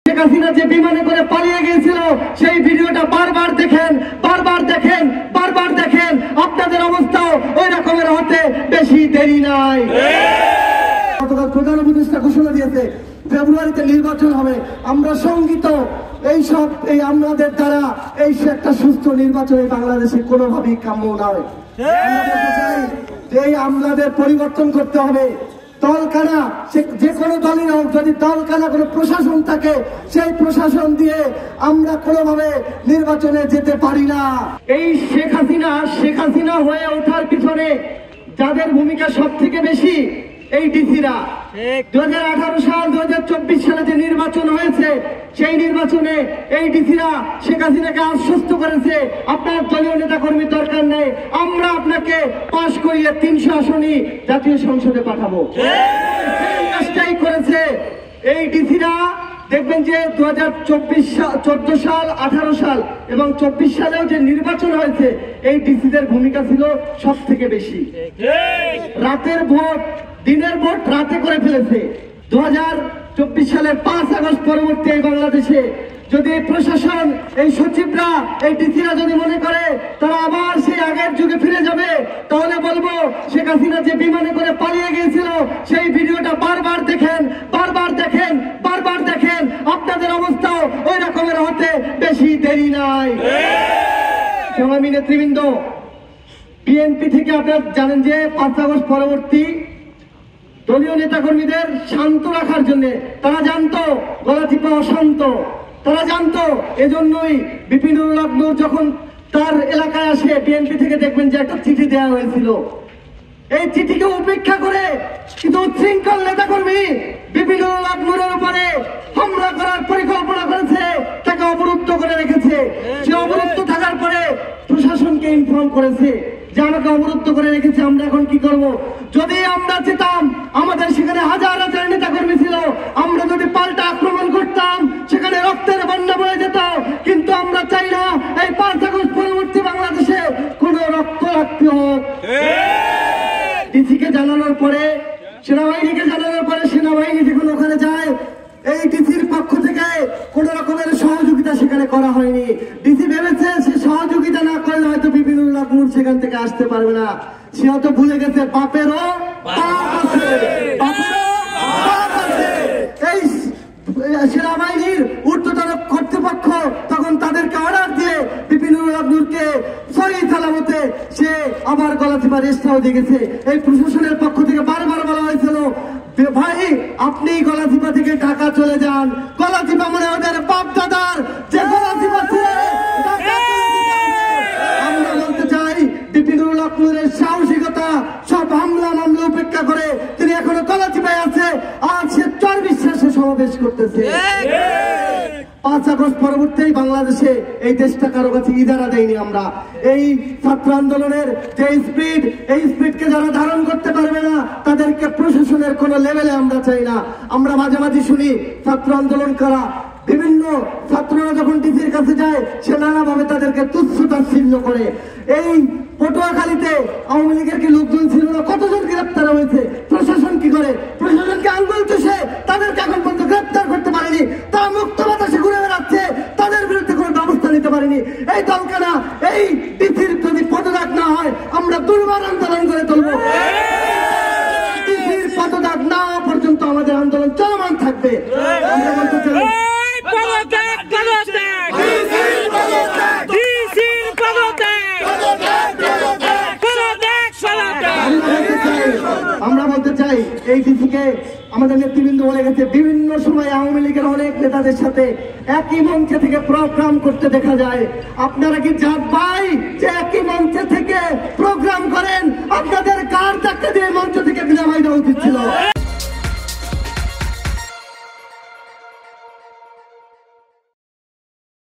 শেখ হাসিনা যে বিমানে করে পালিয়ে গিয়েছিল সেই ভিডিওটা বারবার দেখেন, বারবার দেখেন, বারবার দেখেন। আপনাদের অবস্থাও ওই রকমের হতে বেশি দেরি নাই। গতকাল প্রধান উপদেষ্টা ঘোষণা দিয়েছে ফেব্রুয়ারিতে নির্বাচন হবে। আমরা শঙ্কিত এই আমাদের দ্বারা এই একটা সুস্থ নির্বাচন বাংলাদেশে কোনোভাবেই কাম্য নয়। আমরা বলতে চাই যে আমলাদের পরিবর্তন করতে হবে। দলকানা যে কোনো দলই হোক, যদি দলকানা কোনো প্রশাসন থাকে সেই প্রশাসন দিয়ে আমরা কোনোভাবে নির্বাচনে যেতে পারি না। এই শেখ হাসিনা হয়ে ওঠার পিছনে যাদের ভূমিকা সব থেকে বেশি এই ডিসিরা। 2018 সাল 2024 সালে যে নির্বাচন হয়েছে সেই নির্বাচনে এই ডিসিরা শেখ হাসিনাকে আশ্বস্ত করেছে আপনার দলীয় নেতা কর্মী দরকার নেই, আমরা আপনাকে পাশ করিয়ে 300 আসনই জাতীয় সংসদে পাঠাবো। চেষ্টাই করেছে এই ডিসিরা। দেখবেন যে 2014 সাল 18 সাল এবং 24 সালেও যে নির্বাচন হয়েছে এই ডিসিদের ভূমিকা ছিল সব থেকে বেশি। রাতের ভোট দিনের ভোট রাতে করে ফেলেছে। 2024 সালের 5 আগস্ট পরবর্তী এই বাংলাদেশে যদি প্রশাসন এই সচিবরা এই ডিসিরা যদি মনে করে তারা আবার সেই আগের যুগে ফিরে যাবে, তাহলে বলবো শেখ হাসিনা যে বিমানে করে পালিয়ে গিয়েছিল সেই ভিডিওটা বারবার দেখেন, বারবার দেখেন, বারবার দেখেন। আপনাদের অবস্থাও ওই রকমের হতে বেশি দেরি নাই। সংগ্রামী নেতৃবৃন্দ, বিএনপি থেকে আপনারা জানেন যে 5 আগস্ট পরবর্তী দলীয় নেতাকর্মীদের শান্ত রাখার জন্য তারা জানতো গলাচিপা অশান্ত, তারা জানতো। এজন্যই বিপিনুর হক নূর যখন তার এলাকায় আসে বিএনপি থেকে দেখবেন যে একটা চিঠি দেওয়া হয়েছিল। এই চিঠিকে উপেক্ষা করে কিন্তু উচ্ছৃঙ্খল নেতাকর্মী বিপিনুর হক নূরের উপরে হামলা করার পরিকল্পনা করেছে, তাকে অবরুদ্ধ করে রেখেছে। সে অবরুদ্ধ থাকার পরে প্রশাসনকে ইনফর্ম করেছে যে আমাকে অবরুদ্ধ করে রেখেছে, আমরা এখন কি করব। যদি আমরা যেতাম আমাদের সেখানে হাজার হাজার নেতাকর্মী ছিল, আমরা যদি পাল্টা আক্রমণ করতাম সেখানে রক্তের বন্যা বয়ে যেত। কিন্তু আমরা চাই না এই 5 আগস্ট পরবর্তী বাংলাদেশে কোন রক্তাক্ত হোক। ডিসিকে জানানোর পরে সেনাবাহিনীকে জানানোর পরে সেনাবাহিনী যখন ওখানে যায় এই ডিসির পক্ষ থেকে কোন রকমের সহযোগিতা সেখানে করা হয়নি। ডিসি ভেবেছে সে সহযোগিতা না করলে হয়তো বিপিনুর হক নূর সেখান থেকে আসতে পারবে না। সে হয়তো ভুলে গেছে বাপেরও পাপ আছে, বাপেরও পাপ আছে। এই সেনাবাহিনীর ঊর্ধ্বতন কর্তৃপক্ষ তখন তাদেরকে অর্ডার দিয়ে বিপিনুর হক নূরকে সহি সালামতে সে আবার গলাচিপা রেস্ট হাউসে গেছে। এই প্রশাসনের পক্ষ থেকে বারবার বলা হয়েছিল ভাই আপনি গলাচিপা থেকে ঢাকা চলে যান। গলাচিপা মানে ওদের বাপ দাদার যে গলাচিপা ছিল। আমরা বলতে চাই বিপিনুর হক নূরের সাহসিকতা সব হামলা মামলা উপেক্ষা করে তিনি এখনো গলাচিপায় আছে, আর সে চরবিশ্বাসে সমাবেশ করতেছে। 5 আগস্ট পরবর্তী বাংলাদেশে এই দেশটা কারো কাছে ইজারা দেয়নি আমরা। এই ছাত্র আন্দোলনের যে স্পিড, এই স্পিডকে যারা ধারণ করতে পারবে না তাদেরকে প্রশাসনের কোন লেভেলে আমরা চাই না। আমরা মাঝে মাঝে শুনি ছাত্র আন্দোলন করা বিভিন্ন ছাত্ররা যখন ডিসির কাছে যায় সে নানাভাবে তাদেরকে তুচ্ছ-তাচ্ছিল্য করে। এই পটুয়াখালীতে আওয়ামী লীগের কি লোকজন ছিল না? কতজন গ্রেপ্তার হয়েছে? প্রশাসন কি করে? প্রশাসনকে আঙ্গুল চুষে তাদেরকে এখন পর্যন্ত গ্রেপ্তার করতে পারেনি। তারা মুক্ত বাতাসে ঘুরে বেড়াচ্ছে, তাদের বিরুদ্ধে কোনো ব্যবস্থা নিতে পারেনি। এই দলকানা এই ডিসির যদি পদত্যাগ না হয় আমরা দুর্বার আন্দোলন করে তুলবো। ডিসির পদত্যাগ না হওয়া পর্যন্ত আমাদের আন্দোলন চলমান থাকবে। আমরা বলতে চাই আমরা বলতে চাই এই ডিসিকে আমাদের নেতৃবৃন্দ বলে গেছে বিভিন্ন সময় আওয়ামী লীগের অনেক নেতাদের সাথে একই মঞ্চে থেকে প্রোগ্রাম করতে দেখা যায়। আপনারা কি জাত ভাই যে একই মঞ্চে থেকে প্রোগ্রাম করেন? আপনাদের কার চাকরি দিয়ে মঞ্চ থেকে বিদায় দেওয়া উচিত ছিল।